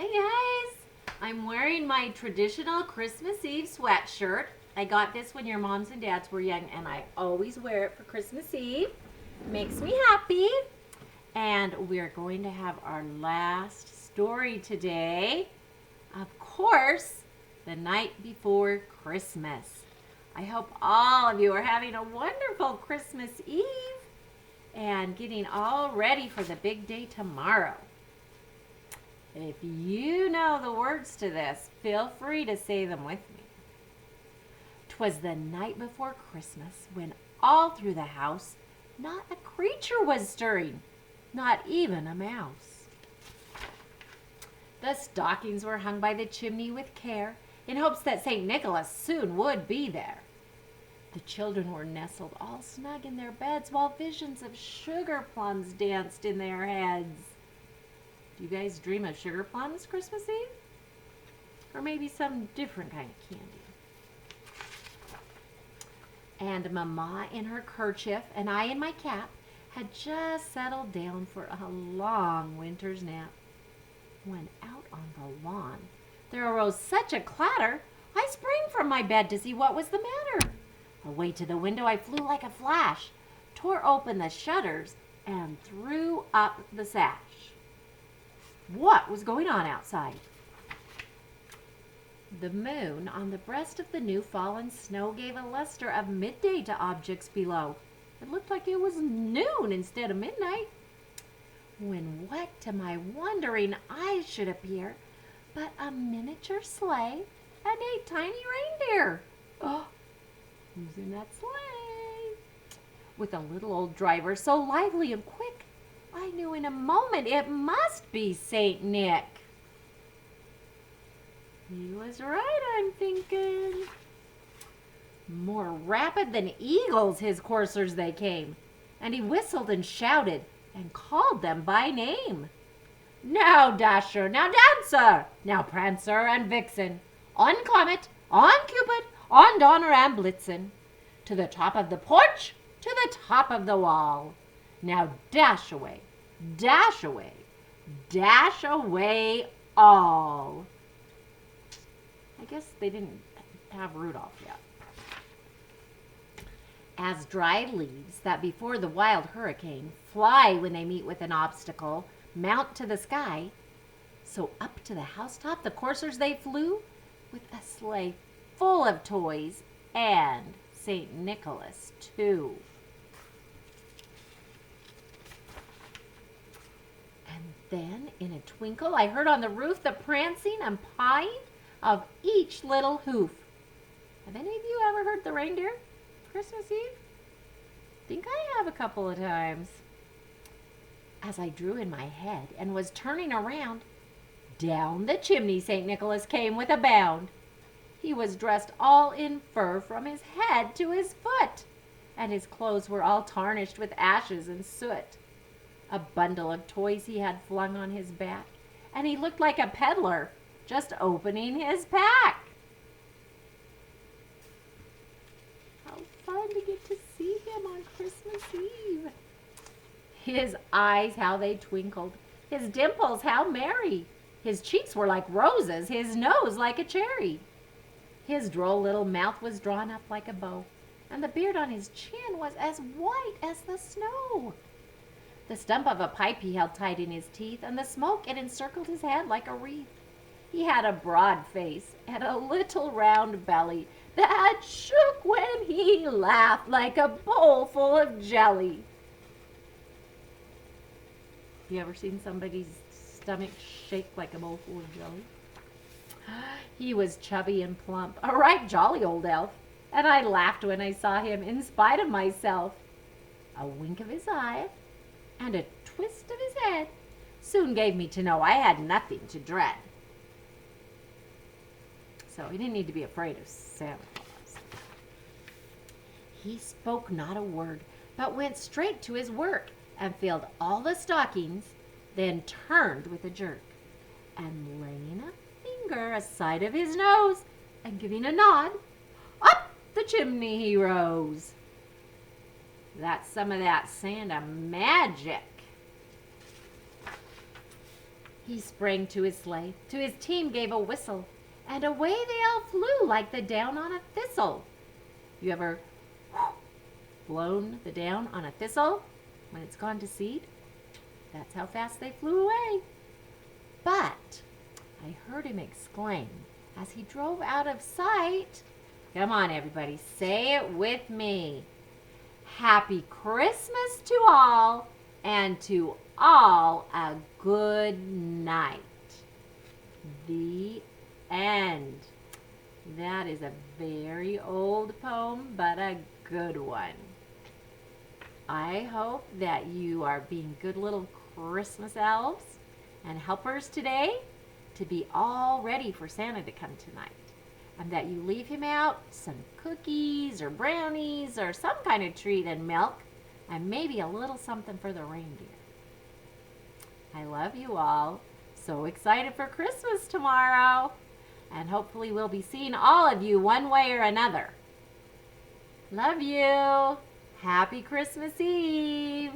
Hi guys! I'm wearing my traditional Christmas Eve sweatshirt. I got this when your moms and dads were young and I always wear it for Christmas Eve. Makes me happy. And we're going to have our last story today. Of course, the night before Christmas. I hope all of you are having a wonderful Christmas Eve and getting all ready for the big day tomorrow. If you know the words to this, feel free to say them with me. 'Twas the night before Christmas when all through the house not a creature was stirring, not even a mouse. The stockings were hung by the chimney with care in hopes that St. Nicholas soon would be there. The children were nestled all snug in their beds while visions of sugar plums danced in their heads. Do you guys dream of sugar plums Christmas Eve? Or maybe some different kind of candy? And Mama in her kerchief and I in my cap had just settled down for a long winter's nap. When out on the lawn there arose such a clatter, I sprang from my bed to see what was the matter. Away to the window I flew like a flash, tore open the shutters, and threw up the sash. What was going on outside? The moon on the breast of the new fallen snow gave a luster of midday to objects below. It looked like it was noon instead of midnight. When what to my wondering eyes should appear but a miniature sleigh and a tiny reindeer. Oh, who's in that sleigh? With a little old driver so lively and quick, I knew in a moment it must be Saint Nick. He was right, I'm thinking. More rapid than eagles his coursers they came, and he whistled and shouted and called them by name. Now Dasher, now Dancer, now Prancer and Vixen, on Comet, on Cupid, on Donner and Blitzen, to the top of the porch, to the top of the wall. Now dash away, dash away, dash away all. I guess they didn't have Rudolph yet. As dry leaves that before the wild hurricane fly when they meet with an obstacle, mount to the sky, so up to the housetop the coursers they flew, with a sleigh full of toys and St. Nicholas too. And then in a twinkle I heard on the roof the prancing and pawing of each little hoof. Have any of you ever heard the reindeer Christmas Eve? I think I have a couple of times. As I drew in my head and was turning around, down the chimney St. Nicholas came with a bound. He was dressed all in fur from his head to his foot, and his clothes were all tarnished with ashes and soot. A bundle of toys he had flung on his back, and he looked like a peddler just opening his pack. How fun to get to see him on Christmas Eve. His eyes, how they twinkled. His dimples, how merry. His cheeks were like roses, his nose like a cherry. His droll little mouth was drawn up like a bow, and the beard on his chin was as white as the snow. The stump of a pipe he held tight in his teeth, and the smoke it encircled his head like a wreath. He had a broad face and a little round belly that shook when he laughed like a bowl full of jelly. You ever seen somebody's stomach shake like a bowl full of jelly? He was chubby and plump, a right jolly old elf, and I laughed when I saw him in spite of myself. A wink of his eye and a twist of his head soon gave me to know I had nothing to dread. So he didn't need to be afraid of Santa Claus. He spoke not a word, but went straight to his work and filled all the stockings, then turned with a jerk, and laying a finger aside of his nose, and giving a nod, up the chimney he rose. That's some of that Santa magic. He sprang to his sleigh, to his team gave a whistle, and away they all flew like the down on a thistle. You ever blown the down on a thistle when it's gone to seed? That's how fast they flew away. But I heard him exclaim as he drove out of sight. Come on, everybody, say it with me. Happy Christmas to all, and to all a good night. The end. That is a very old poem, but a good one. I hope that you are being good little Christmas elves and helpers today to be all ready for Santa to come tonight. And that you leave him out some cookies or brownies or some kind of treat and milk and maybe a little something for the reindeer. I love you all. So excited for Christmas tomorrow. And hopefully we'll be seeing all of you one way or another. Love you. Happy Christmas Eve.